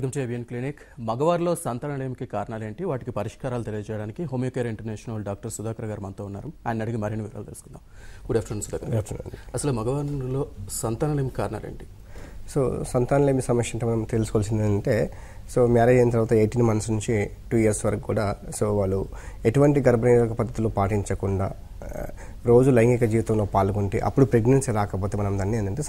Welcome to Avion clinic. మగవారిలో సంతానలేమికి కారణాలేంటి, వాటికి పరిష్కారాలు తెలియజేయడానికి హోమియోకేర్ ఇంటర్నేషనల్ డాక్టర్ సుధాకర్ గారు మనతో ఉన్నారు. ఆయన అడిగి మరిన్ని వివరాలు తెలుసుకుందాం. గుడ్ ఆఫ్టర్నూన్ సుధాకర్ గారు. అసలు మగవారిలో సంతానలేమికి కారణాలేంటి? సో సంతానలేమి సమస్య అంటే మనం తెలుసుకోవాల్సింది ఏంటంటే, సో మ్యారేజ్ అయిన తర్వాత 18 months నుంచి 2 years వరకు కూడా సో వాళ్ళు ఎటువంటి గర్భనిరోధక పద్ధతులు పాటించకుండా రోజు లైంగిక జీవితంలో పాల్గొంటే అప్పుడు ప్రెగ్నెన్సీ రాకపోతే మనం దాన్ని ఏంటంటే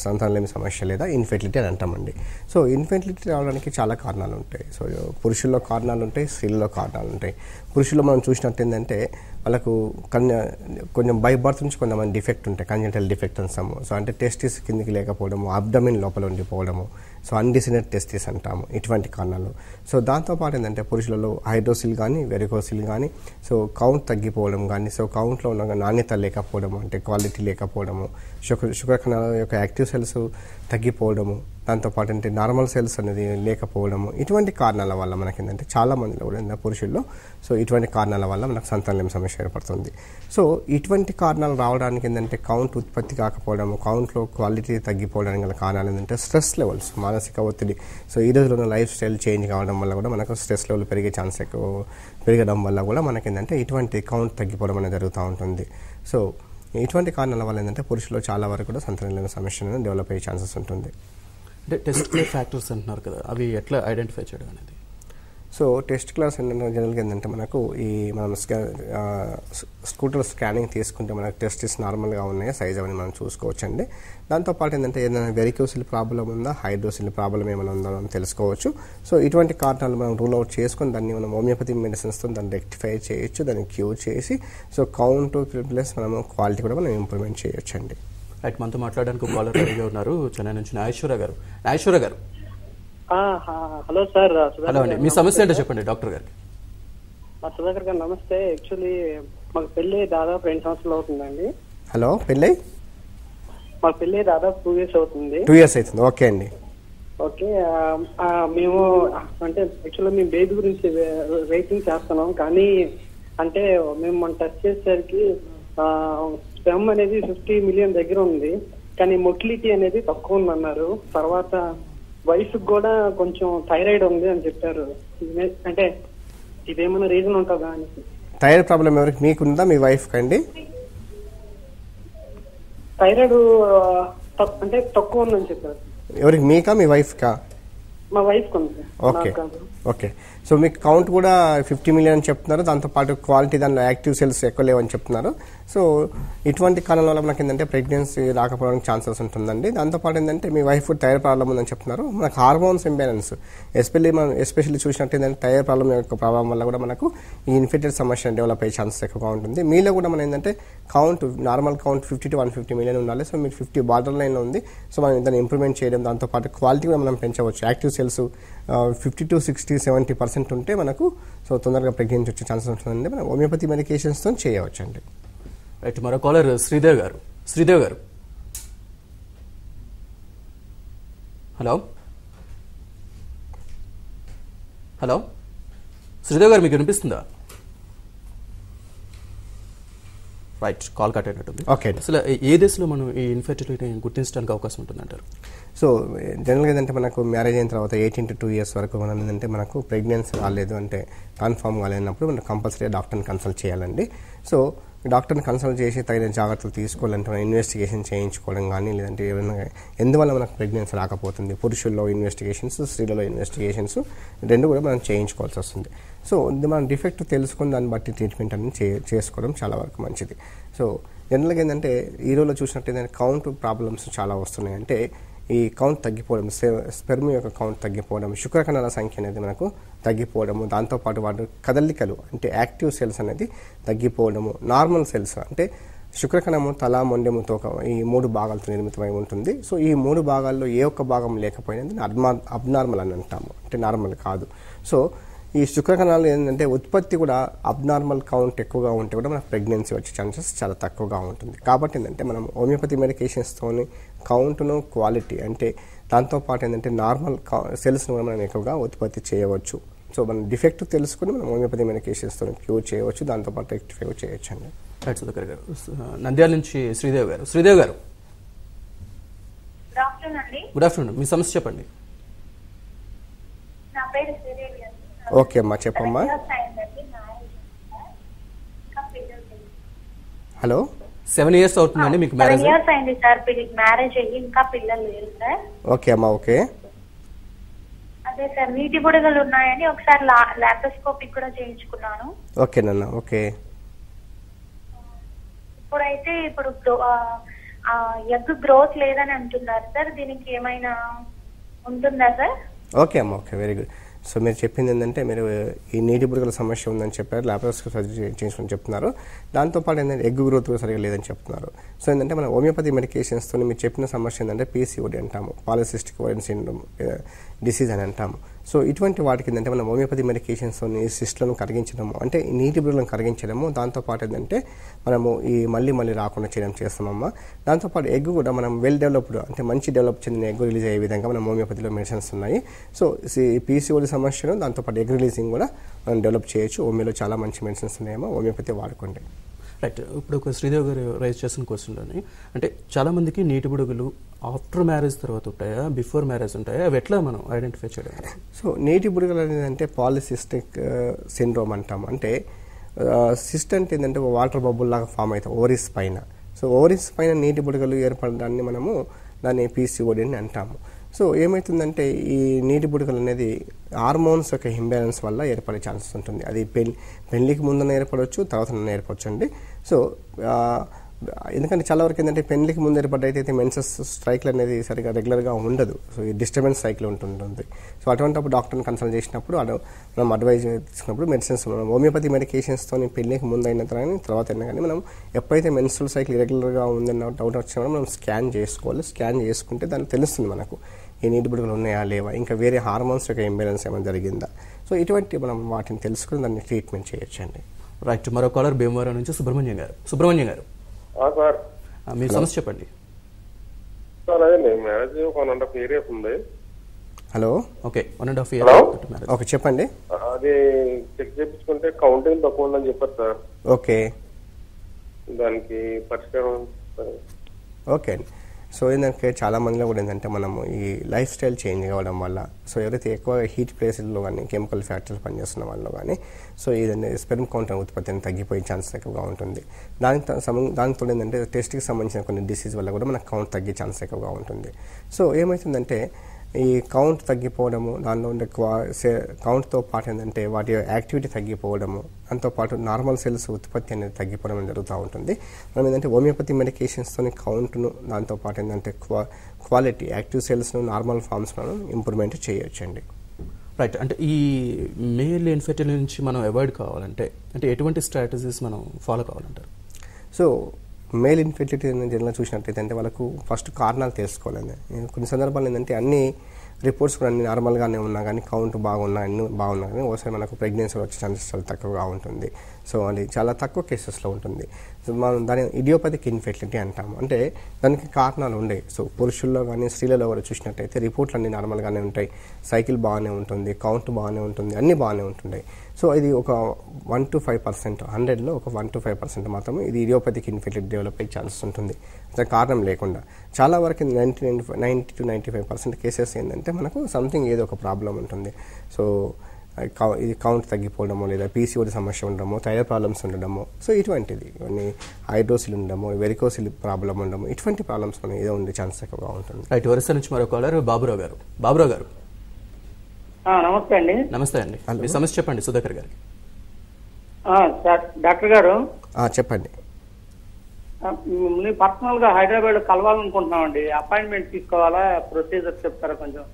సంతానలేమి సమస్య లేదా ఇన్ఫెర్టిలిటీ అని అంటామండి. సో ఇన్ఫెర్టిలిటీ రావడానికి చాలా కారణాలు ఉంటాయి. సో పురుషుల్లో కారణాలు ఉంటాయి, స్త్రీల్లో కారణాలు ఉంటాయి. పురుషుల్లో మనం చూసినట్టు ఏంటంటే వాళ్ళకు కొంచెం బై బర్త్ నుంచి కొంతమంది డిఫెక్ట్ ఉంటాయి, కంజెంటల్ డిఫెక్ట్ అంటాము. సో అంటే టెస్టిస్ కిందికి లేకపోవడము, అబ్డమిన్ లోపల ఉండిపోవడము, సో అన్డిసినెడ్ టెస్టిస్ అంటాము, ఇటువంటి కారణాలు. సో దాంతోపాటు ఏంటంటే పురుషులలో హైడ్రోసిల్ కానీ వెరికోసిల్ కానీ సో కౌంట్ తగ్గిపోవడం కానీ, సో కౌంట్లో ఉన్న నాణ్యత లేకపోవడము అంటే క్వాలిటీ లేకపోవడము, శుక్రకణాల యొక్క యాక్టివ్ సెల్స్ తగ్గిపోవడము, దాంతోపాటు అంటే నార్మల్ సెల్స్ అనేది లేకపోవడము, ఇటువంటి కారణాల వల్ల మనకి ఏంటంటే చాలా మందిలో కూడా పురుషుల్లో సో ఇటువంటి కారణాల వల్ల మనకు సంతానలేమి సమస్య ఏర్పడుతుంది. సో ఇటువంటి కారణాలు రావడానికి ఏంటంటే కౌంట్ ఉత్పత్తి కాకపోవడము, కౌంట్లో క్వాలిటీ తగ్గిపోవడానికి గల కారణాలు ఏంటంటే స్ట్రెస్ లెవెల్స్, మానసిక ఒత్తిడి. సో ఈ రోజుల్లో లైఫ్ స్టైల్ చేంజ్ కావడం వల్ల కూడా మనకు స్ట్రెస్ లెవెల్ పెరిగే ఛాన్స్ ఎక్కువ పెరగడం వల్ల కూడా మనకి ఏంటంటే ఇటువంటి కౌంట్ తగ్గిపోవడం అనేది జరుగుతూ ఉంటుంది. సో ఇటువంటి కారణాల వల్ల ఏంటంటే పురుషుల్లో చాలా వరకు కూడా సంతానలేమి సమస్యను డెవలప్ అయ్యే ఛాన్సెస్ ఉంటుంది. అంటే టెస్టిక్యులర్ ఫ్యాక్టర్స్ అంటున్నారు కదా, అవి ఎట్లా ఐడెంటిఫై చేయడం అనేది? సో టెస్టిక్యులర్స్ ఏంటంటే జనరల్గా ఏంటంటే మనకు ఈ మనం స్కూటర్ స్కానింగ్ తీసుకుంటే మనకు టెస్టిస్ నార్మల్గా ఉన్నాయా సైజ్ అవన్నీ మనం చూసుకోవచ్చండి. దాంతోపాటు ఏంటంటే ఏదైనా వెరికోసిల్ ప్రాబ్లం ఉందా, హైడ్రోసిల్ ప్రాబ్లం ఏమైనా ఉందో మనం తెలుసుకోవచ్చు. సో ఇటువంటి కారణాలు మనం రూల్ అవుట్ చేసుకొని దాన్ని మనం హోమియోపతి మెడిసిన్స్తో దాన్ని రెక్టిఫై చేయొచ్చు, దాన్ని క్యూర్ చేసి సో కౌంట్ ప్లస్ మనము క్వాలిటీ కూడా మనం ఇంప్రూవ్మెంట్ చేయొచ్చండి. రైట్, మనతో మాట్లాడడానికి కాలర్ రెడీగా ఉన్నారు. చెన్నై నుంచి నాగేశ్వర గారు. నాగేశ్వర గారు, హలో సార్. హలో అండి, మీ సమస్య ఏంటో చెప్పండి డాక్టర్ గారికి. సుధాకర్ గారు నమస్తే. యాక్చువల్లీ మాకు పెళ్లి దాదాపు 2 సంవత్సరాలు అవుతుందండి. హలో, పెళ్ళి మాకు పెళ్లి దాదాపు 2 years అవుతుంది. 2 years అవుతుంది. ఓకే అండి. ఓకే, మేము అంటే యాక్చువల్లీ మేము బేబీ గురించి వెయిటింగ్ చేస్తున్నాం. కానీ అంటే మేము మన టెస్ట్ చేసేసరికి స్పెమ్ అనేది 50 million దగ్గర ఉంది, కానీ మొటిలిటీ అనేది తక్కువ ఉందన్నారు. తర్వాత వైఫ్ కూడా కొంచెం థైరాయిడ్ ఉంది అని చెప్పారు. అంటే ఇదేమైనా రీజన్ ఉంటుందా అని. థైరాయిడ్ ప్రాబ్లం ఎవరికి, మీకుందా మీ వైఫ్ కండి? థైరాయిడ్ అంటే తక్కువ ఉందని చెప్పారు. ఎవరికి, మీకా మీ వైఫ్ కా? మా వైఫ్ ఉంది. Okay okay. సో మీకు కౌంట్ కూడా 50 million అని చెప్తున్నారు, దాంతోపాటు క్వాలిటీ దానిలో యాక్టివ్ సెల్స్ ఎక్కువ లేవని చెప్తున్నారు. సో ఇటువంటి కారణాల వల్ల మనకి ఏంటంటే ప్రెగ్నెన్సీ రాకపోవడానికి ఛాన్సెస్ ఉంటుందండి. దాంతోపాటు ఏంటంటే మీ వైఫ్ థైరాయిడ్ ప్రాబ్లం ఉందని చెప్తున్నారు. మనకు హార్మోన్స్ ఇంబ్యాలెన్స్ ఎస్పెషల్లీ చూసినట్టు ఏంటంటే థైరాయిడ్ ప్రాబ్లం యొక్క ప్రభావం వల్ల కూడా మనకు ఈ ఇన్ఫెక్టెడ్ సమస్య డెవలప్ అయ్యే ఛాన్సెస్ ఎక్కువగా ఉంటుంది. మీలో కూడా మనం ఏంటంటే count normal count 50 to 150 million ఉండాలి. సో మీరు 50 బార్డర్ లైన్లో ఉంది. సో మనం దాన్ని ఇంప్రూవ్మెంట్ చేయడం, దాంతోపాటు క్వాలిటీ కూడా మనం పెంచవచ్చు. యాక్టివ్ సెల్స్ 50 to 60, 70% ఉంటే మనకు సో తొందరగా ప్రెగ్నెన్సీ వచ్చే ఛాన్సెస్ ఉంటుందండి. మనం హోమియోపతి మెడికేషన్స్తో చేయవచ్చు అండి. రైట్, మరో కాలర్ శ్రీదేవ్ గారు. శ్రీదేవ్ గారు, హలో హలో శ్రీదేవ్ గారు, మీకు వినిపిస్తుందా? రైట్, కాల్ కట్ అయినట్టుంది. ఓకే, అసలు ఏ దశలో మనం ఈ ఇన్ఫెర్టిలిటీని గుర్తించడానికి అవకాశం ఉంటుందంటారు? సో జనరల్గా ఏంటంటే మనకు మ్యారేజ్ అయిన తర్వాత 18 to 2 years వరకు మనం ఏంటంటే మనకు ప్రెగ్నెన్సీ రాలేదు అంటే కన్ఫర్మ్ కాలేనప్పుడు మనం కంపల్సరీ డాక్టర్ని కన్సల్ట్ చేయాలండి. సో డాక్టర్ని కన్సల్ట్ చేసి తగిన జాగ్రత్తలు తీసుకోవాలంటే మనం ఇన్వెస్టిగేషన్ చేయించుకోవడం కానీ, లేదంటే ఏమైనా ఎందువల్ల మనకు ప్రెగ్నెన్సీ రాకపోతుంది, పురుషుల్లో ఇన్వెస్టిగేషన్స్, స్త్రీలలో ఇన్వెస్టిగేషన్స్ రెండు కూడా మనం చేయించుకోవాల్సి వస్తుంది. సో మనం డిఫెక్ట్ తెలుసుకొని దాన్ని బట్టి ట్రీట్మెంట్ అనేది చేసుకోవడం చాలా వరకు మంచిది. సో జనరల్గా ఏంటంటే ఈ రోజులో చూసినట్టు ఏంటంటే కౌంట్ ప్రాబ్లమ్స్ చాలా వస్తున్నాయి. అంటే ఈ కౌంట్ తగ్గిపోవడం, స్పెర్మ్ యొక్క కౌంట్ తగ్గిపోవడం, శుక్రకణాల సంఖ్య అనేది మనకు తగ్గిపోవడము, దాంతోపాటు వాటి కదలికలు అంటే యాక్టివ్ సెల్స్ అనేది తగ్గిపోవడము, నార్మల్ సెల్స్ అంటే శుక్రకణము తల, మొండెము, తోక ఈ 3 భాగాలతో నిర్మితమై ఉంటుంది. సో ఈ 3 భాగాల్లో ఏ ఒక్క భాగం లేకపోయినది అబ్నార్మల్ అని అంటాము, అంటే నార్మల్ కాదు. సో ఈ శుక్రకణాలు ఏంటంటే ఉత్పత్తి కూడా అబ్నార్మల్ కౌంట్ ఎక్కువగా ఉంటే కూడా మనకు ప్రెగ్నెన్సీ వచ్చే ఛాన్సెస్ చాలా తక్కువగా ఉంటుంది. కాబట్టి ఏంటంటే మనం హోమియోపతి మెడికేషన్స్తోని కౌంట్ను, క్వాలిటీ అంటే దాంతోపాటు ఏంటంటే నార్మల్ సెల్స్ను కూడా మనం ఎక్కువగా ఉత్పత్తి చేయవచ్చు. సో మనం డిఫెక్ట్ తెలుసుకుని మనం హోమియోపతి మెడికేషన్స్తో క్యూర్ చేయవచ్చు, దాంతోపాటు రెక్టిఫై చేయొచ్చు అండి. రైట్ సుధాకర్ గారు. నంద్యాల నుంచి శ్రీదేవ్ గారు. శ్రీదేవ్ గారు, గుడ్ ఆఫ్టర్నూన్ అండి. గుడ్ ఆఫ్టర్నూన్, మీ సమస్య చెప్పండి. పేరు శ్రీదేవి అండి. ఓకే అమ్మా, చెప్పమ్మా. హలో. 7 years అవుతుందండి మీకు మ్యారేజ్? 7 years అయింది సార్ మ్యారేజ్ అయ్యి, ఇంకా పిల్లలు లేరు సార్. ఓకే అమ్మా, ఓకే. అదే సార్ నీటి బుడగలు ఉన్నాయని ఒకసారి లాప్రోస్కోపీ కూడా చేయించుకున్నాను. ఓకేనన్నా, ఓకే. ఇప్పుడైతే ఎగ్ గ్రోత్ లేదని అంటున్నారు సార్, దీనికి ఏమైనా ఉంటుందా సార్? ఓకే అమ్మా, ఓకే, వెరీ గుడ్. సో మీరు చెప్పింది ఏంటంటే మీరు ఈ నీటి బుడగల సమస్య ఉందని చెప్పారు, లాప్రోస్కోపీ సర్జరీ చేయించుకొని చెప్తున్నారు. దాంతోపాటు ఏంటంటే ఎగ్ గ్రోత్ సరిగా లేదని చెప్తున్నారు. సో ఏంటంటే మన హోమియోపతి మెడికేషన్స్తో మీరు చెప్పిన సమస్య ఏంటంటే PCOD అంటాము, పాలిసిస్టిక్ ఓవరియన్ సిండ్రోమ్ డిసీజ్ అని అంటాము. సో ఇటువంటి వాటికి ఏంటంటే మనం హోమియోపతి మెడికేషన్స్తో సిస్ట్లను కరిగించడము, అంటే ఈ నీటి బుడగలను కరిగించడము, దాంతోపాటు ఏంటంటే మనము ఈ మళ్ళీ రాకుండా చేయడం చేస్తామమ్మా. దాంతోపాటు ఎగ్ కూడా మనం వెల్ డెవలప్డ్, అంటే మంచి డెవలప్ చెందిన ఎగ్ రిలీజ్ అయ్యే విధంగా మనం హోమియోపతిలో మెడిసిన్స్ ఉన్నాయి. సో PCOD సమస్యను దాంతోపాటు ఎగ్ రిలీజింగ్ కూడా మనం డెవలప్ చేయొచ్చు. హోమియోలో చాలా మంచి మెడిసిన్స్ ఉన్నాయేమో, హోమియోపతి వాడుకోండి. రైట్. ఇప్పుడు ఒక శ్రీదేవి గారు రైజ్ చేసిన క్వశ్చన్లోని అంటే చాలా మందికి నీటి బుడగలు ఆఫ్టర్ మ్యారేజ్ తర్వాత ఉంటాయా, బిఫోర్ మ్యారేజ్ ఉంటాయా, అవి ఎట్లా మనం ఐడెంటిఫై చేయడం? సో నీటి బుడగలు అనేది అంటే పాలిసిస్టిక్ సిండ్రోమ్ అంటాము. అంటే సిస్ట్ అంటే ఏంటంటే వాటర్ బబుల్ లాగా ఫామ్ అవుతాయి ఓవరీస్ పైన. సో ఓవరీస్ పైన నీటి బుడగలు ఏర్పడడాన్ని మనము దాన్ని PCOD అని అంటాము. సో ఏమవుతుందంటే ఈ నీటి బుడగలు అనేది హార్మోన్స్ యొక్క ఇంబ్యాలెన్స్ వల్ల ఏర్పడే ఛాన్సెస్ ఉంటుంది. అది పెళ్లికి ముందున ఏర్పడవచ్చు, తర్వాత ఏర్పడచ్చు అండి. సో ఎందుకంటే చాలా వరకు ఏంటంటే పెళ్లికి ముందు ఏర్పడ్డైతే మెన్సెస్ సైకిల్ అనేది సరిగా రెగ్యులర్గా ఉండదు. సో ఈ డిస్టర్బెన్స్ సైకిల్ ఉంటుంటుంది. సో అటువంటిప్పుడు డాక్టర్ని కన్సల్ట్ చేసినప్పుడు మనం అడ్వైజ్ తీసుకున్నప్పుడు మెడిసిన్స్ మనం హోమియోపతి మెడికేషన్స్తో పెళ్లికి ముందు అయిన తర్వాత అయినా కానీ మనం ఎప్పుడైతే మెన్స్ట్రువల్ సైకిల్ ఇరెగ్యులర్గా ఉందన్న డౌట్ వచ్చినా మనం స్కాన్ చేసుకోవాలి. స్కాన్ చేసుకుంటే దానికి తెలుస్తుంది మనకు ఈ నీటి బుడగలు ఉన్నాయా లేవా, ఇంకా వేరే హార్మోన్స్ యొక్క ఇంబ్యాలెన్స్ ఏమైనా జరిగిందా. సో ఇటువంటి మనం వాటిని తెలుసుకుని దాన్ని ట్రీట్మెంట్ చేయొచ్చండి. రైట్. మరో కాలర్ భీమవరం నుంచి సుబ్రహ్మణ్యం గారు. సార్ మీ సమస్య చెప్పండి. సార్ అదే మ్యారేజ్ 1.5 years ఉంది. హలో. Okay, 1.5 years. ఓకే, చెప్పండి. అది చెక్ చేయించుకుంటే కౌంటింగ్ తక్కువ ఉందని చెప్పారు సార్. ఓకే, దానికి పరిష్కారం. ఓకే అండి. సో ఏంటంటే చాలా మందిలో కూడా ఏంటంటే మనము ఈ లైఫ్ స్టైల్ చేంజ్ కావడం వల్ల, సో ఎవరైతే ఎక్కువ హీట్ ప్లేసెస్లో కానీ కెమికల్ ఫ్యాక్టరీలు పనిచేస్తున్న వాళ్ళు కానీ సో ఏదంటే స్పెర్మ్ కౌంట్ ఉత్పత్తి అనేది తగ్గిపోయే ఛాన్సెస్ ఎక్కువగా ఉంటుంది. దానితో ఏంటంటే టెస్ట్కి సంబంధించిన కొన్ని డిసీజ్ వల్ల కూడా మనకు కౌంట్ తగ్గే ఛాన్స్ ఎక్కువగా ఉంటుంది. సో ఏమవుతుందంటే ఈ కౌంట్ తగ్గిపోవడము, దానిలో ఉండే కౌంట్తో పాటు ఏంటంటే వాటి యాక్టివిటీ తగ్గిపోవడము, దాంతోపాటు నార్మల్ సెల్స్ ఉత్పత్తి అనేది తగ్గిపోవడం జరుగుతూ ఉంటుంది. మనం ఏంటంటే హోమియోపతి మెడికేషన్స్తో కౌంట్ను, దాంతోపాటు ఏంటంటే క్వాలిటీ యాక్టివ్ సెల్స్ను నార్మల్ ఫామ్స్ మనం ఇంప్రూవ్మెంట్ చేయొచ్చండి. రైట్. అంటే ఈ మేల్ ఇన్ఫెర్టిలిటీ నుంచి మనం అవాయిడ్ కావాలంటే అంటే ఎటువంటి స్ట్రాటజీస్ మనం ఫాలో కావాలంటారు? సో మేల్ ఇన్ఫెర్టిలిటీ జనరల్గా చూసినట్టయితే అంటే వాళ్ళకు ఫస్ట్ కారణాలు తెలుసుకోవాలండి. కొన్ని సందర్భాలు ఏంటంటే అన్ని రిపోర్ట్స్ కూడా అన్ని నార్మల్గానే ఉన్నా కానీ కౌంట్ బాగున్నా అన్ని బాగున్నా కానీ ఒకసారి మనకు ప్రెగ్నెన్సీ వచ్చే ఛాన్సెస్ చాలా తక్కువగా ఉంటుంది. సో అది చాలా తక్కువ కేసెస్లో ఉంటుంది. సో మనం దాని ఇడియోపతిక్ ఇన్ఫెర్టిలిటీ అంటాము. అంటే దానికి కారణాలు ఉండేవి. సో పురుషుల్లో కానీ స్త్రీలలో కూడా చూసినట్టయితే రిపోర్ట్లు అన్నీ నార్మల్గానే ఉంటాయి, సైకిల్ బాగానే ఉంటుంది, కౌంట్ బాగానే ఉంటుంది, అన్నీ బాగానే ఉంటుంటాయి. సో ఇది ఒక 1 to 5%, 100లో ఒక 1 to 5% మాత్రమే ఇది ఇడియోపతిక్ ఇన్ఫెర్టిలిటీ డెవలప్ అయ్యే ఛాన్సెస్ ఉంటుంది, అసలు కారణం లేకుండా. చాలా వరకు 90 to 95% కేసెస్ ఏంటంటే మనకు సంథింగ్ ఏదో ఒక ప్రాబ్లం ఉంటుంది. సో ఇది కౌంట్ తగ్గిపోవడమో, లేదా PCOD సమస్య ఉండడమో, థైరాయిడ్ ప్రాబ్లమ్స్ ఉండడమో, సో ఇటువంటిది ఇవన్నీ హైడ్రోసిల్ ఉండడమో, వెరికోసిల్ ప్రాబ్లం ఉండడమో, ఇటువంటి ప్రాబ్లమ్స్ మనం ఏదో ఉండే ఛాన్స్ ఎక్కువగా ఉంటుంది. రైట్. వరుస నుంచి మరో కాలర్ బాబురావు గారు. నమస్తే అండి. నమస్తే అండి. మీ సమస్య చెప్పండి సుధాకర్ గారికి. సార్ డాక్టర్ గారు చెప్పండి. పర్సనల్ గా హైదరాబాద్ కలవాలనుకుంటున్నామండి, అపాయింట్మెంట్ తీసుకోవాలా, ప్రొసీజర్ చెప్తారా కొంచెం?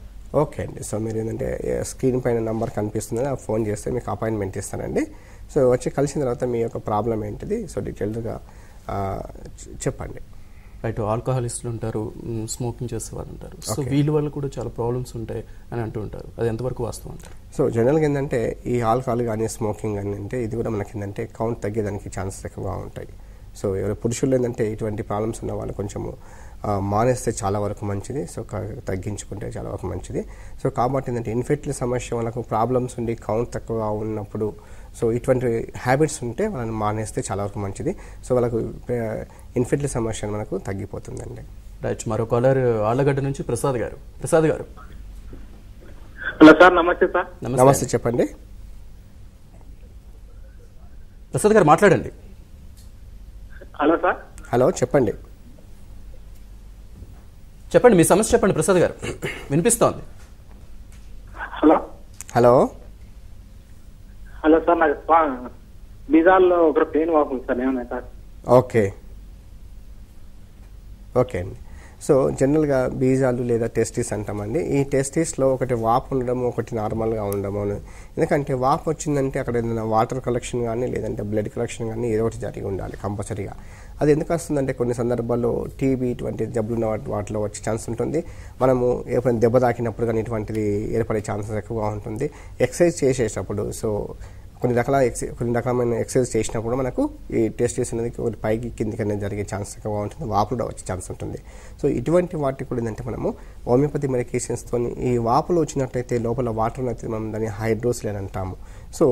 ఓకే అండి. సో మీరు ఏంటంటే స్క్రీన్ పైన నెంబర్ కనిపిస్తుంది, ఫోన్ చేస్తే మీకు అపాయింట్మెంట్ ఇస్తానండి. సో వచ్చి కలిసిన తర్వాత మీ యొక్క ప్రాబ్లం ఏంటిది సో డీటెయిల్డ్గా చెప్పండి. రైట్. ఆల్కహాలిస్టులు ఉంటారు, స్మోకింగ్ చేసే వాళ్ళు ఉంటారు. సో వీళ్ళ వల్ల కూడా చాలా ప్రాబ్లమ్స్ ఉంటాయి అని అంటూ ఉంటారు. అది ఎంతవరకు వాస్తవం అంటారు? సో జనరల్గా ఏంటంటే ఈ ఆల్కహాల్ కానీ స్మోకింగ్ కానీ అంటే ఇది కూడా మనకి ఏంటంటే కౌంట్ తగ్గేదానికి ఛాన్సెస్ ఎక్కువగా ఉంటాయి. సో ఎవరు పురుషులు ఏంటంటే ఇటువంటి ప్రాబ్లమ్స్ ఉన్న వాళ్ళు కొంచెము మానేస్తే చాలా వరకు మంచిది. సో తగ్గించుకుంటే చాలా వరకు మంచిది. సో కాబట్టి ఏంటంటే ఇన్ఫెర్టిలిటీ సమస్య వాళ్ళకు ప్రాబ్లమ్స్ ఉండి కౌంట్ తక్కువగా ఉన్నప్పుడు సో ఇటువంటి హ్యాబిట్స్ ఉంటే వాళ్ళని మానేస్తే చాలా వరకు మంచిది. సో వాళ్ళకు ఇన్ఫెర్టిలిటీ సమస్య మనకు తగ్గిపోతుందండి. రైట్. మరో కాలర్ ఆళ్ళగడ్డ నుంచి ప్రసాద్ గారు. హలో సార్, నమస్తే సార్. నమస్తే, చెప్పండి. ప్రసాద్ గారు మాట్లాడండి. Hello sir. హలో, చెప్పండి. చెప్పండి, మీ సమస్య చెప్పండి ప్రసాద్ గారు, వినిపిస్తోంది. హలో హలో హలో సార్, నాకు బీజాల్లో ఒక పెయిన్ వాకుంది సార్, ఏమన్నా సార్? ఓకే ఓకే అండి. సో జనరల్గా బీజాలు లేదా టెస్టిస్ అంటామండి. ఈ టెస్టిస్లో ఒకటి వాపు ఉండడము, ఒకటి నార్మల్గా ఉండడము. ఎందుకంటే వాపు వచ్చిందంటే అక్కడ ఏదైనా వాటర్ కలెక్షన్ కానీ లేదంటే బ్లడ్ కలెక్షన్ కానీ ఏదో ఒకటి జరిగి ఉండాలి కంపల్సరీగా. అది ఎందుకు వస్తుందంటే కొన్ని సందర్భాల్లో టీబీ ఇటువంటి జబ్బులు వాటిలో వచ్చే ఛాన్స్ ఉంటుంది. మనము ఎప్పుడైనా దెబ్బ తాకినప్పుడు కానీ ఇటువంటిది ఏర్పడే ఛాన్సెస్ ఎక్కువగా ఉంటుంది. ఎక్సర్సైజ్ చేసేటప్పుడు కొన్ని రకమైన ఎక్సర్సైజ్ చేసినప్పుడు మనకు ఈ టెస్టిస్ అనేది ఒకటి పైకి కిందికి అనేది జరిగే ఛాన్స్ ఎక్కువగా ఉంటుంది, వాపులో వచ్చే ఛాన్స్ ఉంటుంది. సో ఇటువంటి వాటికి కూడా ఏంటంటే మనము హోమియోపతి మెడికేషన్స్తో ఈ వాపులు వచ్చినట్లయితే లోపల వాటర్ అయితే మనం దాన్ని హైడ్రోసిల్ అని అంటాము. సో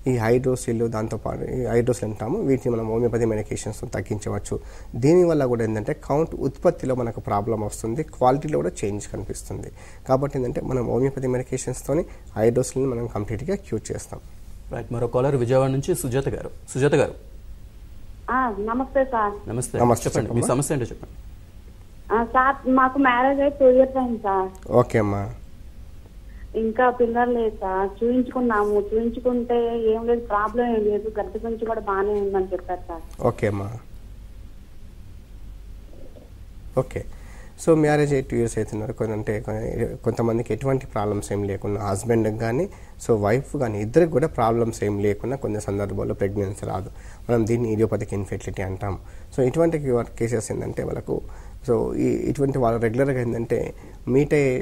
ఈ హైడ్రోసిల్ దాంతోపాటు ఈ హైడ్రోసిల్ అంటాము, వీటిని మనం హోమియోపతి మెడికేషన్స్తో తగ్గించవచ్చు. దీనివల్ల కూడా ఏంటంటే కౌంట్ ఉత్పత్తిలో మనకు ప్రాబ్లం వస్తుంది, క్వాలిటీలో కూడా చేంజ్ కనిపిస్తుంది. కాబట్టి ఏంటంటే మనం హోమియోపతి మెడికేషన్స్తో హైడ్రోసిల్ని మనం కంప్లీట్గా క్యూర్ చేస్తాం. రైట్, మరో కాలర్ విజయవాడ నుంచి సుజాత గారు. సుజాత గారు నమస్తే సార్. నమస్తే, చెప్పండి మీ సమస్య ఏంటో చెప్పండి. సార్, మాకు మ్యారేజ్ అయి 2 years అయింది సార్. ఓకే అమ్మా. ఇంకా పిల్లలు లేదు సార్. చూయించుకుంటే ఏం లేదు, ప్రాబ్లం ఏం లేదు, గర్భసంచి కూడా బాగానే ఉందని చెప్పారు సార్. ఓకే అమ్మా. ఓకే, సో మ్యారేజ్ అయ్యి 2 years అవుతున్నారు. కొంతమందికి ఎటువంటి ప్రాబ్లమ్స్ ఏం లేకుండా, హస్బెండ్కి కానీ సో వైఫ్ కానీ ఇద్దరికి కూడా ప్రాబ్లమ్స్ ఏం లేకుండా కొన్ని సందర్భాల్లో ప్రెగ్నెన్సీ రాదు. మనం దీన్ని ఇడియోపతిక్ ఇన్ఫెర్టిలిటీ అంటాం. సో ఇటువంటి కేసెస్ ఏంటంటే వాళ్ళకు ఇటువంటి వాళ్ళు రెగ్యులర్గా ఏంటంటే మీట్ అయ్యే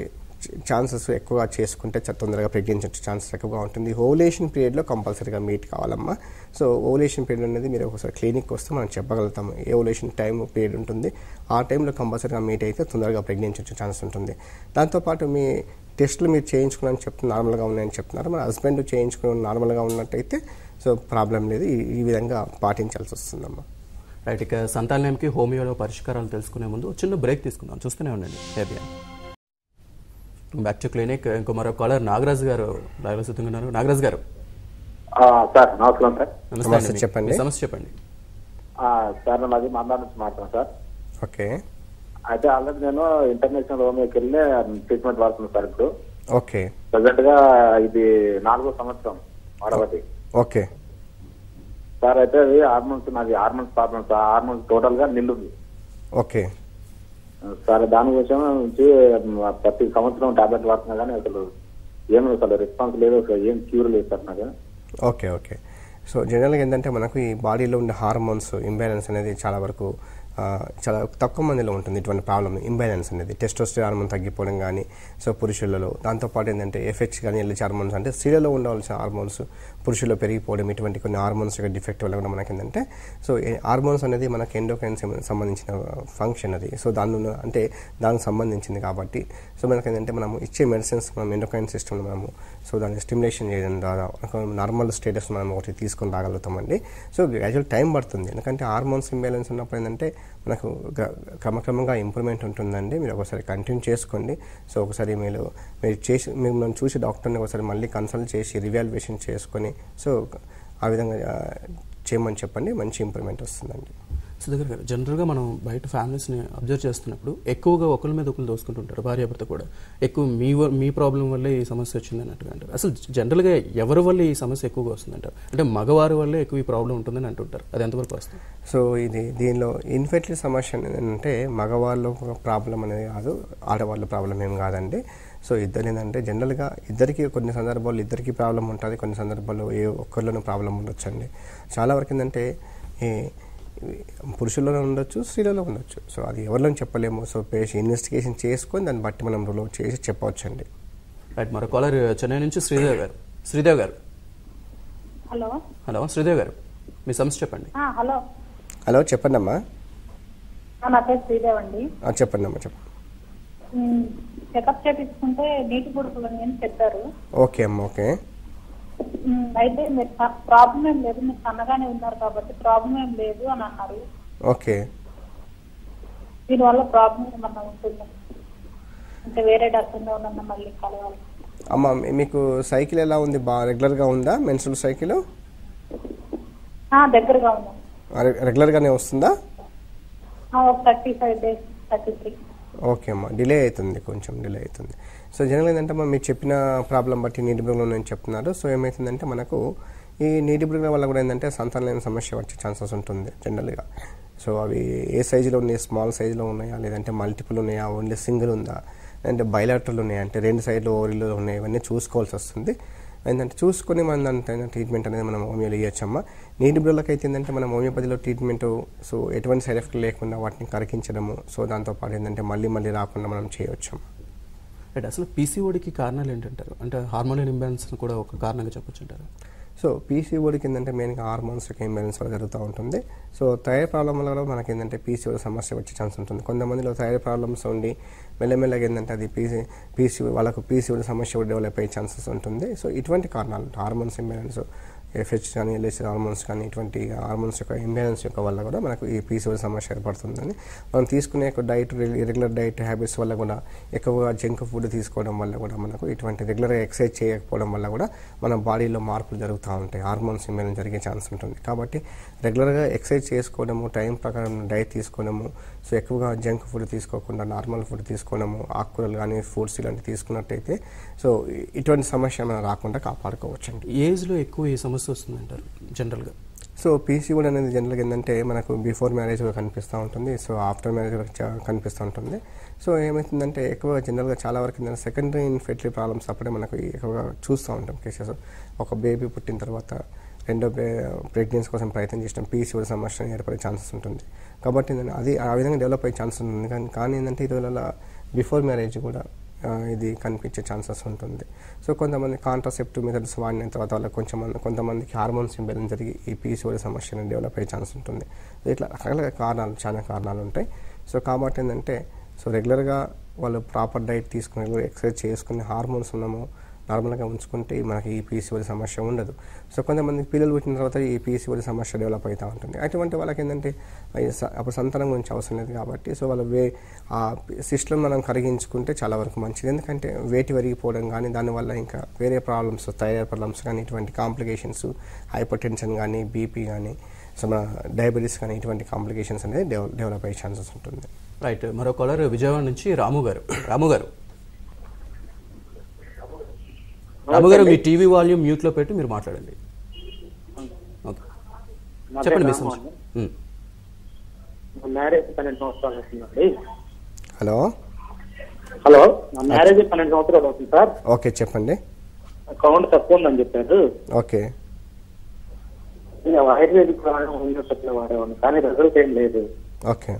ఛాన్సెస్ ఎక్కువగా చేసుకుంటే తొందరగా ప్రెగ్నెన్సీ వచ్చే ఛాన్సెస్ ఎక్కువగా ఉంటుంది. ఓవులేషన్ పీరియడ్లో కంపల్సరీగా మీట్ కావాలమ్మా. సో ఓవులేషన్ పీరియడ్ అనేది మీరు ఒకసారి క్లినిక్కి వస్తే మనం చెప్పగలుగుతాము ఏ ఓవులేషన్ టైం పీరియడ్ ఉంటుంది. ఆ టైంలో కంపల్సరీగా మీట్ అయితే తొందరగా ప్రెగ్నెన్సీ వచ్చే ఛాన్స్ ఉంటుంది. దాంతోపాటు మీ టెస్టులు మీరు చేయించుకున్నారని నార్మల్గా ఉన్నాయని చెప్తున్నారు. మన హస్బెండ్ చేయించుకుని నార్మల్గా ఉన్నట్టయితే సో ప్రాబ్లం లేదు. ఈ విధంగా పాటించాల్సి వస్తుందమ్మా. రైట్, ఇక సంతానలేమికి హోమియోలో పరిష్కారాలు తెలుసుకునే ముందు చిన్న బ్రేక్ తీసుకుందాం. చూస్తూనే ఉండండి. Back to clinic. ఇంకో మరో కాలర్ నాగరాజ్ గారు లైవ్లో సిద్ధంగా ఉన్నారు. నాగరాజ్ గారు సార్, నమస్కారం సార్. నమస్తే, చెప్పండి. సమస్య చెప్పండి. సార్, నాది మందా నుంచి మాట్లాడుతున్నాను సార్. ఓకే. అయితే ఆల్రెడీ నేను ఇంటర్నేషనల్ హోమియోకి వెళ్ళి ట్రీట్మెంట్ వాడుతున్నాను సార్. ఇప్పుడు ఓకే, ప్రజెంట్ గా ఇది 4వ సంవత్సరం వాడబట్టి. ఓకే సార్, అయితే అది నాది hormones problem sir. Hormones total గా నిల్లుంది. ఓకే సార్, దానికోసం నుంచి ప్రతి సంవత్సరం టాబ్లెట్ వాడుతున్నా కానీ అసలు అసలు రెస్పాన్స్ లేదు, ఏం క్యూర్ లేదు సార్ నాకు. ఓకే ఓకే సో జనరల్గా ఏంటంటే మనకు ఈ బాడీలో ఉండే హార్మోన్స్ ఇంబ్యాలెన్స్ అనేది చాలా వరకు చాలా తక్కువ మందిలో ఉంటుంది. ఇటువంటి ప్రాబ్లమ్ ఇంబ్యాలెన్స్ అనేది టెస్టోస్టెరాన్ హార్మోన్ తగ్గిపోవడం కానీ సో పురుషులలో, దాంతోపాటు ఏంటంటే ఎఫ్హెచ్ కానీ ఎల్హెచ్ హార్మోన్స్ అంటే స్త్రీలలో ఉండవలసిన హార్మోన్స్ పురుషుల్లో పెరిగిపోవడం, ఇటువంటి కొన్ని హార్మోన్స్ యొక్క డిఫెక్ట్ వల్ల కూడా మనకి ఏంటంటే సో హార్మోన్స్ అనేది మనకి ఎండోక్రైన్ సంబంధించిన ఫంక్షన్ అది. సో దానికి సంబంధించింది కాబట్టి సో మనకి ఏంటంటే మనం ఇచ్చే మెడిసిన్స్ మనం ఎండోక్రైన్ సిస్టమ్లో మనము సో దాన్ని స్టిమ్యులేషన్ చేయడం ద్వారా నార్మల్ స్టేటస్ మనం ఒకటి తీసుకొని రాగలుగుతామండి. సో గ్రాడ్యువల్ టైం పడుతుంది, ఎందుకంటే హార్మోన్స్ ఇంబ్యాలెన్స్ ఉన్నప్పుడు ఏంటంటే మనకు క్రమక్రమంగా ఇంప్రూవ్మెంట్ ఉంటుందండి. మీరు ఒకసారి కంటిన్యూ చేసుకోండి. సో ఒకసారి మీరు మిమ్మల్ని చూసి డాక్టర్ని ఒకసారి మళ్ళీ కన్సల్ట్ చేసి రివాల్యుయేషన్ చేసుకొని సో ఆ విధంగా చేయమని చెప్పండి, మంచి ఇంప్రూవ్మెంట్ వస్తుందండి. సుధాకర్ గారు, జనరల్గా మనం బయట ఫ్యామిలీస్ని అబ్జర్వ్ చేస్తున్నప్పుడు ఎక్కువగా ఒకరి మీద ఒకరు దోసుకుంటుంటారు, భార్యాభర్త కూడా. ఎక్కువ మీ ప్రాబ్లం వల్లే ఈ సమస్య వచ్చింది అన్నట్టుగా అంటారు. అసలు జనరల్గా ఎవరి వల్ల ఈ సమస్య ఎక్కువగా వస్తుందంటారు? అంటే మగవారి వల్లే ఎక్కువ ఈ ప్రాబ్లం ఉంటుందని అంటుంటారు, అది ఎంతవరకు వస్తుంది? సో దీనిలో ఇన్ఫెర్టిలిటీ సమస్య ఏంటంటే మగవాళ్ళ ప్రాబ్లం అనేది కాదు, ఆడవాళ్ళ ప్రాబ్లం ఏం కాదండి. సో ఇద్దరు ఏంటంటే జనరల్గా ఇద్దరికి కొన్ని సందర్భాల్లో ఇద్దరికి ప్రాబ్లం ఉంటుంది, కొన్ని సందర్భాల్లో ఏ ఒక్కరిలోనూ ప్రాబ్లం ఉండొచ్చండి. చాలా వరకు ఏంటంటే పురుషుల్లో ఉండొచ్చు, స్త్రీలలో ఉండొచ్చు. సో అది ఎవరిలో చెప్పలేము. సో ఇన్వెస్టిగేషన్ చేసుకొని దాన్ని బట్టి మనం రూల్ అవుట్ చేసి చెప్పవచ్చు అండి. రైట్, మరో కాలర్ చెన్నై నుంచి శ్రీదేవ్ గారు. శ్రీదేవ్ గారు, హలో శ్రీదేవ్ గారు, మీ సమస్య చెప్పండి. హలో చెప్పండి అమ్మా. నా పేరు శ్రీదేవ్ అండి. చెప్పండి అమ్మా, చెప్పండి. చెకప్ చేపించుకుంటే నీటి బుడకలు అని చెప్పారు. ఓకే అమ్మా. ఓకే, అయితే మీరు ప్రాబ్లం ఏం లేదు, మీరు సన్నగానే ఉన్నారు కాబట్టి ప్రాబ్లం ఏం లేదు అని అన్నారు. ఓకే, దీనివల్ల ప్రాబ్లం ఏమన్నా ఉంటుందా? అంటే వేరే డాక్టర్ ఎవరన్నా మళ్ళీ కలవాలి? అమ్మ మీకు సైకిల్ ఎలా ఉంది? బాగా రెగ్యులర్గా ఉందా మెన్స్ట్రువల్ సైకిల్? దగ్గరగా ఉందా? రెగ్యులర్గానే వస్తుందా? 35 days 33. ఓకే అమ్మా, డిలే అవుతుంది, కొంచెం డిలే అవుతుంది. సో జనరల్ ఏంటంటే అమ్మా మీరు చెప్పిన ప్రాబ్లం బట్టి నీటి బుడగలు నేను చెప్తున్నారు. సో ఏమవుతుందంటే మనకు ఈ నీటి బుడగల వల్ల కూడా ఏంటంటే సంతానలేమ సమస్య వచ్చే ఛాన్సెస్ ఉంటుంది జనరల్గా. సో అవి ఏ సైజులో ఉన్నాయి, స్మాల్ సైజులో ఉన్నాయా, లేదంటే మల్టిపుల్ ఉన్నాయా, ఓన్లీ సింగిల్ ఉందా, లేదంటే బైలాటరల్ ఉన్నాయా, అంటే 2 సైడ్లు ఓవరీలో ఉన్నాయి, ఇవన్నీ చూసుకోవాల్సి వస్తుంది. ఏంటంటే చూసుకొని మనం దాంట్లో ట్రీట్మెంట్ అనేది మనం హోమియోలో ఇవ్వచ్చమ్మా. నీటి బుడగలకు అయితే ఏంటంటే మనం హోమియోపతిలో ట్రీట్మెంట్ సో ఎటువంటి సైడ్ ఎఫెక్ట్ లేకుండా వాటిని కరిగించడము, సో దాంతోపాటు ఏంటంటే మళ్ళీ రాకుండా మనం చేయవచ్చు. అంటే అసలు పీసీఓడికి కారణాలు ఏంటంటారు? అంటే హార్మోనల్ ఇంబ్యాలెన్స్ కూడా ఒక కారణంగా చెప్పొచ్చు అంటారు. సో పీసీఓడికి ఏంటంటే మెయిన్గా హార్మోన్స్ యొక్క ఇంబ్యాలెన్స్ వల్ల జరుగుతూ ఉంటుంది. సో థైరాయిడ్ ప్రాబ్లం వల్ల కూడా మనకి ఏంటంటే పీసీఓడి సమస్య వచ్చే ఛాన్స్ ఉంటుంది. కొంతమందిలో థైరాయిడ్ ప్రాబ్లమ్స్ ఉండి మెల్లమెల్లగా ఏంటంటే అది వాళ్ళకు పీసీఓడి సమస్య కూడా డెవలప్ అయ్యే ఛాన్సెస్ ఉంటుంది. సో ఇటువంటి కారణాలు హార్మోన్స్ ఇంబ్యాలెన్స్, ఎఫ్హెచ్ కానీ ఎల్హెచ్ హార్మోన్స్ కానీ ఇటువంటి హార్మోన్స్ యొక్క ఇంబ్యాలెన్స్ యొక్క వల్ల కూడా మనకు ఈ పీసీఓడి సమస్య ఏర్పడుతుందని మనం తీసుకునే డైట్ రెగ్యులర్ డైట్ హ్యాబిట్స్ వల్ల కూడా ఎక్కువగా జంక్ ఫుడ్ తీసుకోవడం వల్ల కూడా మనకు ఇటువంటి రెగ్యులర్గా ఎక్సర్సైజ్ చేయకపోవడం వల్ల కూడా మన బాడీలో మార్పులు జరుగుతూ ఉంటాయి, హార్మోన్స్ ఇంబ్యాలెన్స్ జరిగే ఛాన్స్ ఉంటుంది. కాబట్టి రెగ్యులర్గా ఎక్సర్సైజ్ చేసుకోవడము, టైం ప్రకారం డైట్ తీసుకోవడము, సో ఎక్కువగా జంక్ ఫుడ్ తీసుకోకుండా నార్మల్ ఫుడ్ తీసుకోవడము, ఆకుకూరలు కానీ ఫ్రూట్స్ ఇలాంటివి తీసుకున్నట్టయితే సో ఇటువంటి సమస్య మనం రాకుండా కాపాడుకోవచ్చు అండి. ఏజ్లో ఎక్కువ ఈ సమస్య వస్తుందంటారు జనరల్గా? సో పీసీఓడి అనేది జనరల్గా ఏంటంటే మనకు బిఫోర్ మ్యారేజ్ కూడా కనిపిస్తూ ఉంటుంది, సో ఆఫ్టర్ మ్యారేజ్ కూడా కనిపిస్తూ ఉంటుంది. సో ఏమవుతుందంటే ఎక్కువగా జనరల్గా చాలా వరకు ఏంటంటే సెకండరీ ఇన్ఫెర్టిలిటీ ప్రాబ్లమ్స్ అప్పుడే మనకు ఎక్కువగా చూస్తూ ఉంటాం కేసెస్. ఒక బేబీ పుట్టిన తర్వాత రెండో ప్రెగ్నెన్సీ కోసం ప్రయత్నం చేసిన పీసీఓడి సమస్య ఏర్పడే ఛాన్సెస్ ఉంటుంది. కాబట్టి అది ఆ విధంగా డెవలప్ అయ్యే ఛాన్సెస్ ఉంటుంది. కానీ ఏంటంటే ఇటీవల బిఫోర్ మ్యారేజ్ కూడా ఇది కనిపించే ఛాన్సెస్ ఉంటుంది. సో కొంతమంది కాంట్రాసెప్టివ్ మెథడ్స్ వాడిన తర్వాత వాళ్ళకి కొంతమందికి హార్మోన్స్ ఇంబ్యాలెన్స్ జరిగి ఈ పీసీఓడి సమస్యను డెవలప్ అయ్యే ఛాన్స్ ఉంటుంది. ఇట్లా రకరకాల కారణాలు, చాలా కారణాలు ఉంటాయి. సో కాబట్టి ఏంటంటే సో రెగ్యులర్గా వాళ్ళు ప్రాపర్ డైట్ తీసుకుని ఎక్సర్సైజ్ చేసుకుని హార్మోన్స్ ఉన్నాము నార్మల్గా ఉంచుకుంటే మనకి ఈ పీసీఓడి సమస్య ఉండదు. సో కొంతమంది పిల్లలు పుట్టిన తర్వాత ఈ పీసీఓడి సమస్య డెవలప్ అవుతూ ఉంటుంది. అటువంటి వాళ్ళకి ఏంటంటే అప్పుడు సంతానం గురించి అవసరం లేదు కాబట్టి సో వాళ్ళ ఆ సిస్టమ్ మనం కరిగించుకుంటే చాలా వరకు మంచిది. ఎందుకంటే వేటి వరిగిపోవడం కానీ దానివల్ల ఇంకా వేరే ప్రాబ్లమ్స్, థైరాయిడ్ ప్రాబ్లమ్స్ కానీ ఇటువంటి కాంప్లికేషన్స్, హైపర్ టెన్షన్ కానీ బీపీ కానీ సో మన డయాబెటీస్ కానీ ఇటువంటి కాంప్లికేషన్స్ అనేది డెవలప్ అయ్యే ఛాన్సెస్ ఉంటుంది. రైట్. మరో కాలర్ విజయవాడ నుంచి రాము గారు. రాము గారు మీ టీవీ వాల్యూమ్ మ్యూట్లో పెట్టి మీరు మాట్లాడండి. చెప్పండి మీ సమస్య. మ్యారేజ్ 12 సంవత్సరాలు అవుతుందండి. హలో నా మ్యారేజ్ 12 సంవత్సరాలు అవుతుంది సార్. ఓకే చెప్పండి. అకౌంట్ తక్కువ ఉందని చెప్పారు. ఓకే. ఆయుర్వేదిక్ వాడేవాడిని కానీ రిజల్ట్ ఏం లేదు. ఓకే.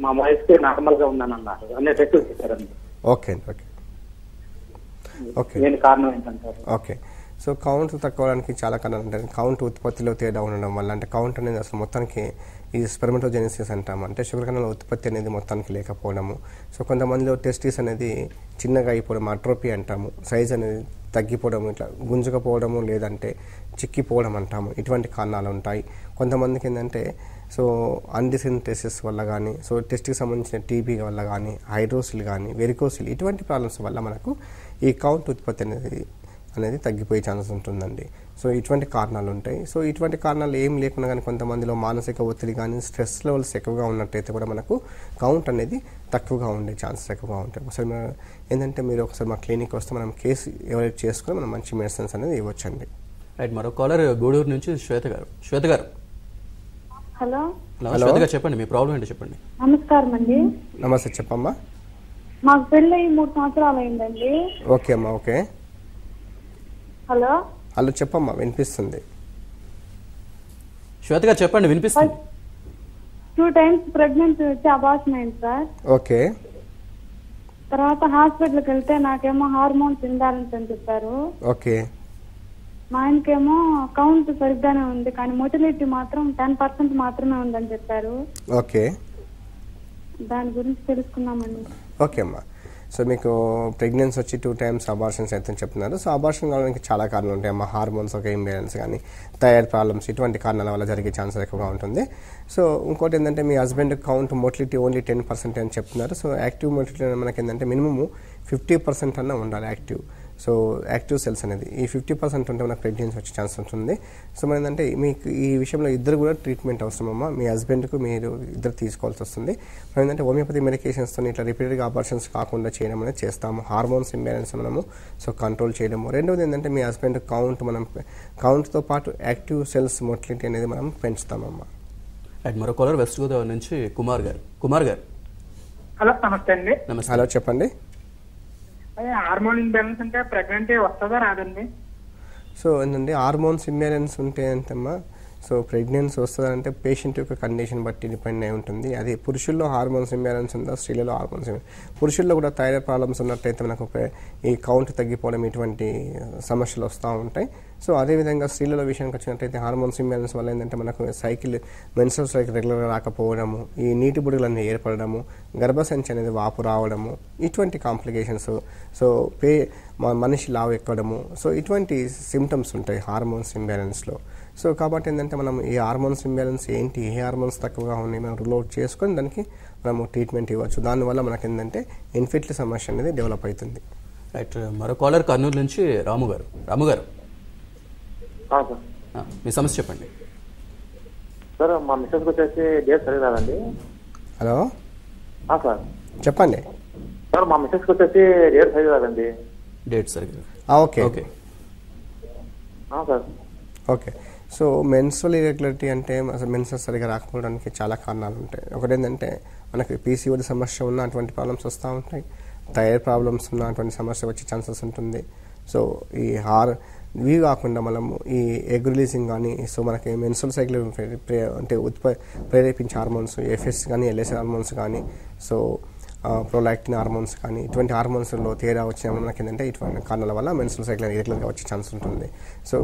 మా వయసుకి నార్మల్ గా ఉందని అన్నారు, అన్ని టెస్టులు చేశారండి. Okay okay okay. దీని కారణం ఏంటంటారు? ఓకే. సో కౌంట్ తక్కువడానికి చాలా కారణాలు ఉంటాయి. కౌంట్ ఉత్పత్తిలో తేడా ఉండడం వల్ల, అంటే కౌంట్ అనేది అసలు మొత్తానికి ఈ స్పెర్మటోజెనిసిస్ అంటాము, అంటే శుక్ర కణాల ఉత్పత్తి అనేది మొత్తానికి లేకపోవడము. సో కొంతమందిలో టెస్టిస్ అనేది చిన్నగా అయిపోవడం, అట్రోపీ అంటాము, సైజ్ అనేది తగ్గిపోవడం, ఇట్లా గుంజుకపోవడము లేదంటే చిక్కిపోవడం అంటాము, ఇటువంటి కారణాలు ఉంటాయి. కొంతమందికి ఏంటంటే సో అన్డిసైన్ టెస్టిస్ వల్ల కానీ, సో టెస్ట్కి సంబంధించిన టీబీ వల్ల కానీ, హైడ్రోసిల్ కానీ, వెరికోసిల్ ఇటువంటి ప్రాబ్లమ్స్ వల్ల మనకు ఈ కౌంట్ ఉత్పత్తి అనేది తగ్గిపోయే ఛాన్సెస్ ఉంటుందండి. సో ఇటువంటి కారణాలు ఉంటాయి. సో ఇటువంటి కారణాలు ఏం లేకుండా కానీ కొంతమందిలో మానసిక ఒత్తిడి కానీ స్ట్రెస్ లెవెల్స్ ఎక్కువగా ఉన్నట్టయితే కూడా మనకు కౌంట్ అనేది తక్కువగా ఉండే ఛాన్సెస్ ఎక్కువగా ఉంటాయి. ఒకసారి ఏంటంటే మీరు ఒకసారి మా క్లినిక్ వస్తే మనం కేసు ఎవరైతే చేసుకుని మనం మంచి మెడిసిన్స్ అనేది ఇవ్వచ్చండి. రైట్. మరో కాలర్ గూడూరు నుంచి శ్వేత గారు. హలో శ్వేత గారు చెప్పండి, మీ ప్రాబ్లం ఏంటో చెప్పండి. నమస్కారం అండి. నమస్తే చెప్పమ్మా. మాకు పెళ్ళి 3 సంవత్సరాలు అయిందండి. ఓకే అమ్మా. ఓకే. హలో చెప్పమ్మా, వినిపిస్తుంది. శ్వేత గారు చెప్పండి, వినిపిస్తుంది. 2 times ప్రెగ్నెన్సీ వచ్చి అబార్షన్ అయింది సార్. ఓకే. తర్వాత హాస్పిటల్కి వెళ్తే నాకేమో హార్మోన్స్ ఇంబ్యాలెన్స్ అని చెప్పారు. ఓకే. మా ఆయనకేమో కౌంట్ సరిగ్గానే ఉంది కానీ మొటిలిటీ మాత్రం 10% మాత్రమే ఉందని చెప్పారు. ఓకే. దాని గురించి తెలుసుకున్నామండి. ఓకే అమ్మా. సో మీకు ప్రెగ్నెన్సీ వచ్చి 2 times అబార్షన్స్ అయితే చెప్తున్నారు. సో అబార్షన్ కావడానికి చాలా కారణాలు ఉంటాయి అమ్మ. హార్మోన్స్ ఒక ఇంబ్యాలెన్స్ కానీ, థైరాయిడ్ ప్రాబ్లమ్స్, ఇటువంటి కారణాల వల్ల జరిగే ఛాన్సెస్ ఎక్కువగా ఉంటుంది. సో ఇంకోటి ఏంటంటే మీ హస్బెండ్ కౌంట్ మోటిలిటీ ఓన్లీ 10% అని చెప్తున్నారు. సో యాక్టివ్ మోటిలిటీ మనకి ఏంటంటే మినిమమ్ 50% అన్న ఉండాలి యాక్టివ్. సో యాక్టివ్ సెల్స్ అనేది ఈ 50% ఉంటే మనకు ప్రెగ్నెన్సీ వచ్చే ఛాన్స్ ఉంటుంది. సో మన ఏంటంటే మీకు ఈ విషయంలో ఇద్దరు కూడా ట్రీట్మెంట్ అవసరం అమ్మ. మీ హస్బెండ్కు మీరు ఇద్దరు తీసుకోవాల్సి వస్తుంది. మనం ఏంటంటే హోమియోపతి మెడికేషన్స్తో ఇట్లా రిపీటెడ్గా అబార్షన్స్ కాకుండా చేయడం అనేది చేస్తాము. హార్మోన్స్ ఇంబ్యాలెన్స్ మనము సో కంట్రోల్ చేయడము. రెండవది ఏంటంటే మీ హస్బెండ్ కౌంట్తో పాటు యాక్టివ్ సెల్స్ మోటిలిటీ అనేది మనం పెంచుతామమ్మ. అండ్ మరో కాలర్ వెస్ట్ గోదావరి నుంచి కుమార్ గారు. హలో, నమస్తే అండి. నమస్తే. హలో, చెప్పండి. హార్మోన్ ఇంబ్యాలెన్స్ అంటే ప్రెగ్నెంట్ వస్తుందా రాదండి? సో ఏంటంటే హార్మోన్స్ ఇంబ్యాలెన్స్ ఉంటే ఎంతమ్మా, సో ప్రెగ్నెన్సీ వస్తుందంటే పేషెంట్ యొక్క కండిషన్ బట్టి డిపెండ్ అయి ఉంటుంది. అది పురుషుల్లో హార్మోన్స్ ఇంబ్యాలెన్స్ ఉందా, స్త్రీలలో హార్మోన్స్ పురుషుల్లో కూడా థైరాయిడ్ ప్రాబ్లమ్స్ ఉన్నట్టయితే మనకు ఈ కౌంట్ తగ్గిపోవడం ఇటువంటి సమస్యలు వస్తూ ఉంటాయి. సో అదేవిధంగా స్త్రీల విషయానికి వచ్చినట్టయితే హార్మోన్స్ ఇంబ్యాలెన్స్ వల్ల ఏంటంటే మనకు మెన్స్ట్రువల్ సైకిల్ రెగ్యులర్గా రాకపోవడము, ఈ నీటి బుడగలన్నీ ఏర్పడము, గర్భసంచి అనేది వాపు రావడము, ఇటువంటి కాంప్లికేషన్స్. సో మనిషి లావు ఎక్కడము, సో ఇటువంటి సిమ్టమ్స్ ఉంటాయి హార్మోన్స్ ఇంబ్యాలెన్స్లో. సో కాబట్టి ఏంటంటే మనం ఈ హార్మోన్స్ ఇంబ్యాలెన్స్ ఏంటి, ఏ హార్మోన్స్ తక్కువగా ఉన్నాయి మనం రూల్ అవుట్ చేసుకొని దానికి మనము ట్రీట్మెంట్ ఇవ్వచ్చు. దానివల్ల మనకి ఏంటంటే ఇన్ఫెర్టిలిటీ సమస్య అనేది డెవలప్ అవుతుంది. రైట్. మరో కాలర్ కర్నూలు నుంచి రాము గారు. మీ సమస్య చెప్పండి. సార్ మా మిస్సెస్కి వచ్చేసి డేట్ సరిగ్గా రాదండి. హలో సార్ చెప్పండి. సార్ మా మిస్సెస్కి వచ్చేసి డేట్ సరిగ్గా రాదండి. డేట్ సరిగ్గా okay sir. Okay. So menstrual irregularity అంటే మెన్సెస్ సరిగా రాకపోవడానికి చాలా కారణాలు ఉంటాయి. ఒకటి ఏంటంటే మనకి పీసీఓడి సమస్య ఉన్న అటువంటి ప్రాబ్లమ్స్ వస్తూ ఉంటాయి. థైరాయిడ్ ప్రాబ్లమ్స్ ఉన్న అటువంటి సమస్య వచ్చే ఛాన్సెస్ ఉంటుంది. సో ఇవి కాకుండా మనము ఈ ఎగ్ రిలీజింగ్ కానీ, సో మనకి మెన్స్ట్రువల్ సైకిల్ అంటే ప్రేరేపించే హార్మోన్స్ ఎఫ్ఎస్ కానీ, ఎల్ఎస్ హార్మోన్స్ కానీ, సో ప్రొలాక్టిన్ హార్మోన్స్ కానీ, ఇటువంటి హార్మోన్స్లో తేడా వచ్చిన మనకి ఏంటంటే ఇటువంటి కారణాల వల్ల మెన్స్ట్రువల్ సైకిల్ రెగ్యులర్గా వచ్చే ఛాన్స్ ఉంటుంది. సో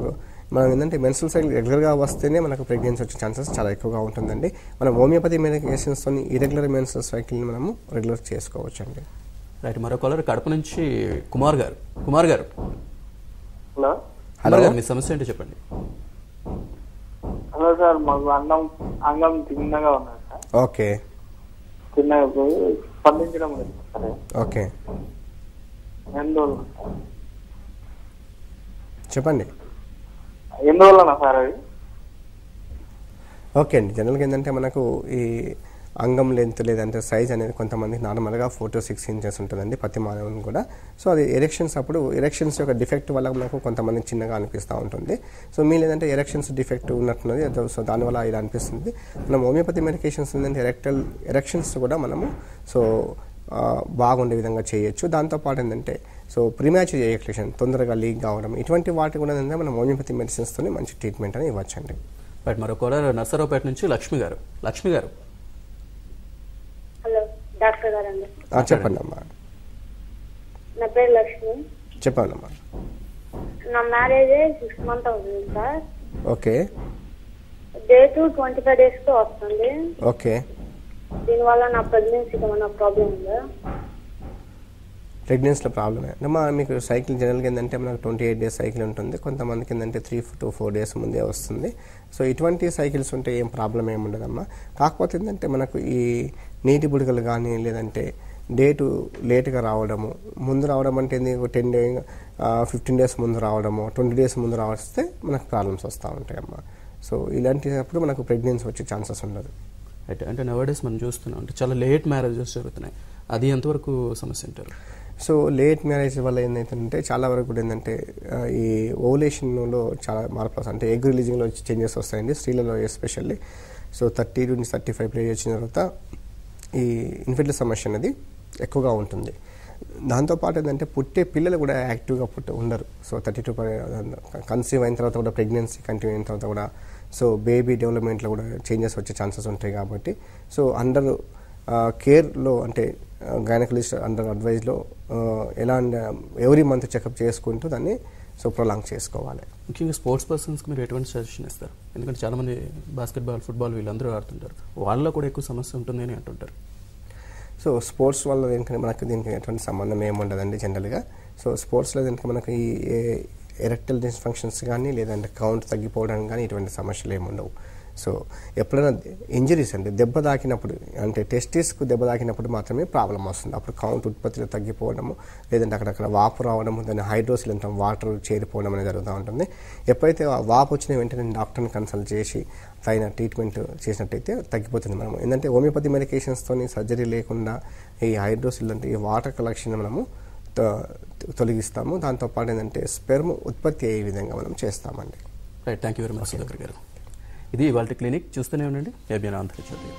మనం ఏంటంటే మెన్స్ట్రువల్ సైకిల్ రెగ్యులర్గా వస్తేనే మనకు ప్రెగ్నెన్సీ వచ్చే ఛాన్సెస్ చాలా ఎక్కువగా ఉంటుందండి. మనం హోమియోపతి మెడికేషన్స్తో ఇరెగ్యులర్ మెన్స్ట్రువల్ సైకిల్ని మనము రెగ్యులర్ చేసుకోవచ్చు అండి. రైట్. మరో కాలర్ కడప నుంచి కుమార్ గారు. హలో, మీ సమస్య ఏంటో చెప్పండి. హలో సార్, మాకు అంగం చిన్నగా ఉన్నది సార్. ఓకే. చిన్నగా స్పందించడం లేదు సార్. ఓకే, ఎందువల్ల చెప్పండి. ఎందువలన సార్ అది? ఓకే అండి. జనరల్గా ఏంటంటే మనకు ఈ అంగం లెంత్ లేదంటే సైజ్ అనేది కొంతమంది నార్మల్గా 4 to 6 inches ఉంటుందండి ప్రతి మానవుని కూడా. సో అది ఎరెక్షన్స్ యొక్క డిఫెక్ట్ వల్ల మనకు కొంతమంది చిన్నగా అనిపిస్తూ ఉంటుంది. సో మీరు ఏంటంటే ఎరెక్షన్స్ డిఫెక్ట్ ఉన్నట్టున్నది, సో దానివల్ల ఇలా అనిపిస్తుంది. మనం హోమియోపతి మెడికేషన్స్ ఏంటంటే ఎరెక్షన్స్ కూడా మనము సో బాగుండే విధంగా చేయొచ్చు. దాంతోపాటు ఏంటంటే సో ప్రీమాచ్యూర్ ఎజాక్యులేషన్, తొందరగా లీక్ కావడం, ఇటువంటి వాటి కూడా ఏంటంటే మనం హోమియోపతి మెడిసిన్స్తో మంచి ట్రీట్మెంట్ అని ఇవ్వచ్చండి. బట్ మరో కాలర్ నర్సరావుపేట నుంచి లక్ష్మి గారు. హలో, డాక్టర్ గారండి. చెప్పండి అమ్మా. నా పేరు లక్ష్మి. చెప్పండి అమ్మా. నా మ్యారేజ్ 6 months అవుతుంది సార్. ఓకే. డేట్ 25 days తో వస్తుంది. ఓకే. దీనివల్ల నా ప్రెగ్నెన్సీకి ఏమైనా ప్రాబ్లం ఉందా? ప్రెగ్నెన్సీలో ప్రాబ్లమే అమ్మా. మీకు సైకిల్ జనరల్గా ఏంటంటే మనకు 28 days సైకిల్ ఉంటుంది. కొంతమందికి ఏంటంటే 3 to 4 days ముందే వస్తుంది. సో ఇటువంటి సైకిల్స్ ఉంటే ఏం ప్రాబ్లం ఏమి ఉండదమ్మా. కాకపోతే ఏంటంటే మనకు ఈ నీటి బుడగలు కానీ లేదంటే డేటు లేట్గా రావడము, ముందు రావడం అంటే 15 days ముందు రావడము, 20 days ముందు రావస్తే మనకు ప్రాబ్లమ్స్ వస్తూ ఉంటాయమ్మా. సో ఇలాంటిప్పుడు మనకు ప్రెగ్నెన్సీ వచ్చే ఛాన్సెస్ ఉండదు. అంటే నవడేస్ మనం చూస్తున్నాం అంటే చాలా లేట్ మ్యారేజెస్ జరుగుతున్నాయి. అది ఎంతవరకు సమస్య అంటారు? సో లేట్ మ్యారేజ్ వల్ల ఏంటంటే చాలా వరకు కూడా ఏంటంటే ఈ ఓవులేషన్లో చాలా మార్పులు అంటే ఎగ్ రిలీజింగ్లో చేంజెస్ వస్తాయండి స్త్రీలలో ఎస్పెషల్లీ. సో 30 to 35 ఏజ్ వచ్చిన తర్వాత ఈ ఇన్ఫెర్టిలిటీ సమస్య అనేది ఎక్కువగా ఉంటుంది. దాంతోపాటు ఏంటంటే పుట్టే పిల్లలు కూడా యాక్టివ్గా ఉండరు. సో 32 కన్సీవ్ అయిన తర్వాత కూడా ప్రెగ్నెన్సీ కంటిన్యూ అయిన తర్వాత కూడా సో బేబీ డెవలప్మెంట్లో కూడా చేంజెస్ వచ్చే ఛాన్సెస్ ఉంటాయి. కాబట్టి సో అండర్ కేర్లో అంటే గైనకాలజిస్ట్ అండర్ అడ్వైజ్లో ఎలా ఎవ్రీ మంత్ చెకప్ చేసుకుంటూ దాన్ని సో ప్రొలాంగ్ చేసుకోవాలి. ముఖ్యంగా స్పోర్ట్స్ పర్సన్స్కి మీరు ఎటువంటి సజెషన్ ఇస్తారు? ఎందుకంటే చాలామంది బాస్కెట్బాల్, ఫుట్బాల్ వీళ్ళందరూ ఆడుతుంటారు, వాళ్ళలో కూడా ఎక్కువ సమస్య ఉంటుంది అని అంటుంటారు. సో స్పోర్ట్స్ వల్ల ఏంటంటే మనకు దీనికి ఎటువంటి సంబంధం ఏముండదండి జనరల్గా. సో స్పోర్ట్స్లో ఏంటంటే మనకు ఈ ఎరెక్టల్ డిస్ఫంక్షన్స్ కానీ లేదంటే కౌంట్ తగ్గిపోవడం కానీ ఇటువంటి సమస్యలు ఏముండవు. సో ఎప్పుడైనా ఇంజరీస్ అంటే దెబ్బ తాకినప్పుడు అంటే టెస్టిస్కు దెబ్బ తాకినప్పుడు మాత్రమే ప్రాబ్లం వస్తుంది. అప్పుడు కౌంట్ ఉత్పత్తిలో తగ్గిపోవడము లేదంటే అక్కడక్కడ వాపు రావడము దాన్ని హైడ్రోసిల్ అంటాం వాటర్ చేరిపోవడం అనేది జరుగుతూ ఉంటుంది. ఎప్పుడైతే ఆ వాపు వచ్చిన వెంటనే డాక్టర్ని కన్సల్ట్ చేసి తగిన ట్రీట్మెంట్ చేసినట్టయితే తగ్గిపోతుంది. మనం ఏంటంటే హోమియోపతి మెడికేషన్స్తోని సర్జరీ లేకుండా ఈ హైడ్రోసిల్ అంటే ఈ వాటర్ కలెక్షన్ మనము తొలగిస్తాము. దాంతోపాటు ఏంటంటే స్పెర్మ్ ఉత్పత్తి అయ్యే విధంగా మనం చేస్తామండి. Right, thank you very much Sudhakar గారు. ఇది ఇవాళ క్లినిక్. చూస్తూనే ఉండండి ఏబిఎన్ ఆంధ్రజ్యోతి.